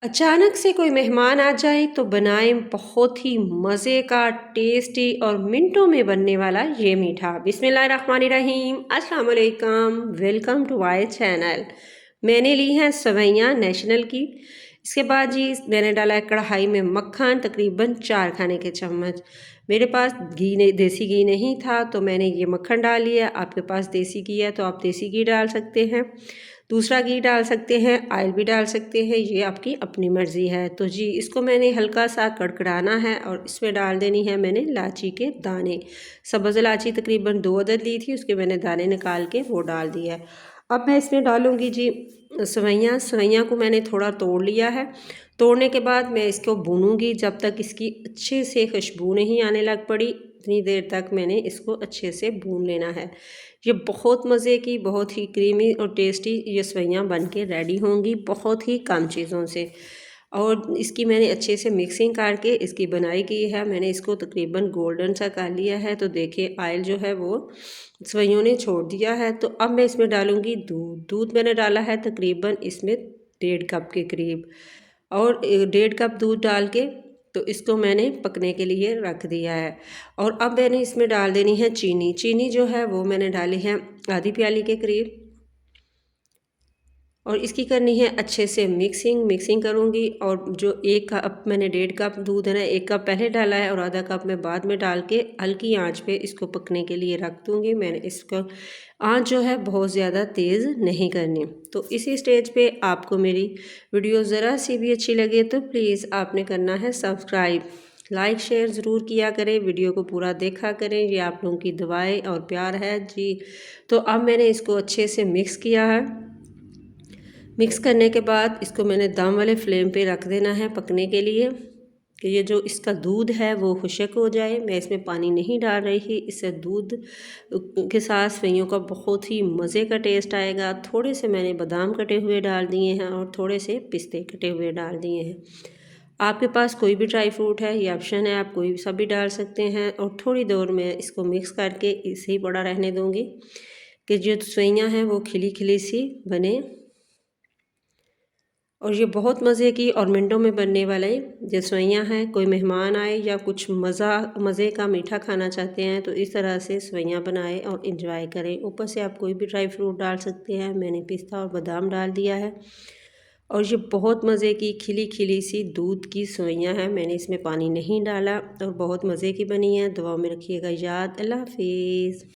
अचानक से कोई मेहमान आ जाए तो बनाएं बहुत ही मज़े का टेस्टी और मिनटों में बनने वाला ये मीठा। बिस्मिल्लाहिर्रहमानिर्रहीम, अस्सलाम वालेकुम, वेलकम टू माय चैनल। मैंने ली हैं सवैयाँ नेशनल की। इसके बाद जी मैंने डाला है कढ़ाई में मक्खन, तकरीबन 4 खाने के चम्मच। मेरे पास घी नहीं, देसी घी नहीं था तो मैंने ये मक्खन डाल लिया। आपके पास देसी घी है तो आप देसी घी डाल सकते हैं, दूसरा घी डाल सकते हैं, ऑयल भी डाल सकते हैं, ये आपकी अपनी मर्ज़ी है। तो जी इसको मैंने हल्का सा कड़कड़ाना है और इसमें डाल देनी है मैंने इलायची के दाने। सब्ज़ इलायची तकरीबन 2 अदद ली थी, उसके मैंने दाने निकाल के वो डाल दिया है। अब मैं इसमें डालूँगी जी सवैयाँ। सवैयाँ को मैंने थोड़ा तोड़ लिया है। तोड़ने के बाद मैं इसको भूनूँगी जब तक इसकी अच्छे से खुशबू नहीं आने लग पड़ी, इतनी देर तक मैंने इसको अच्छे से भून लेना है। ये बहुत मज़े की, बहुत ही क्रीमी और टेस्टी ये सवैयाँ बन के रेडी होंगी बहुत ही कम चीज़ों से। और इसकी मैंने अच्छे से मिक्सिंग करके इसकी बनाई की है। मैंने इसको तकरीबन गोल्डन सा कर लिया है। तो देखिए ऑयल जो है वो सवैयों ने छोड़ दिया है। तो अब मैं इसमें डालूँगी दूध। दूध मैंने डाला है तकरीबन इसमें 1.5 कप के करीब, और 1.5 कप दूध डाल के तो इसको मैंने पकने के लिए रख दिया है। और अब मैंने इसमें डाल देनी है चीनी। चीनी जो है वो मैंने डाली है आधी प्याली के करीब, और इसकी करनी है अच्छे से मिक्सिंग करूँगी। और जो 1 कप मैंने 1.5 कप दूध है ना, 1 कप पहले डाला है और आधा कप मैं बाद में डाल के हल्की आंच पे इसको पकने के लिए रख दूँगी। मैंने इसको आंच जो है बहुत ज़्यादा तेज़ नहीं करनी। तो इसी स्टेज पे आपको मेरी वीडियो ज़रा सी भी अच्छी लगे तो प्लीज़ आपने करना है सब्सक्राइब, लाइक शेयर ज़रूर किया करें, वीडियो को पूरा देखा करें, ये आप लोगों की दुआएं और प्यार है जी। तो अब मैंने इसको अच्छे से मिक्स किया है। मिक्स करने के बाद इसको मैंने दम वाले फ्लेम पे रख देना है पकने के लिए, कि ये जो इसका दूध है वो खुश्क हो जाए। मैं इसमें पानी नहीं डाल रही थी, इससे दूध के साथ सेवइयों का बहुत ही मज़े का टेस्ट आएगा। थोड़े से मैंने बादाम कटे हुए डाल दिए हैं और थोड़े से पिस्ते कटे हुए डाल दिए हैं। आपके पास कोई भी ड्राई फ्रूट है, ये ऑप्शन है, आप कोई सा भी डाल सकते हैं। और थोड़ी देर में इसको मिक्स करके इसे ही पड़ा रहने दूँगी कि जो सेवइयाँ हैं वो खिली खिली सी बने। और ये बहुत मज़े की और मिनटों में बनने वाले जो सेवइयाँ हैं, कोई मेहमान आए या कुछ मज़े का मीठा खाना चाहते हैं तो इस तरह से सेवइयाँ बनाएं और इंजॉय करें। ऊपर से आप कोई भी ड्राई फ्रूट डाल सकते हैं, मैंने पिस्ता और बादाम डाल दिया है। और ये बहुत मज़े की खिली खिली सी दूध की सेवइयाँ हैं, मैंने इसमें पानी नहीं डाला और बहुत मज़े की बनी है। दुआ में रखिएगा याद। अल्लाह हाफिज़।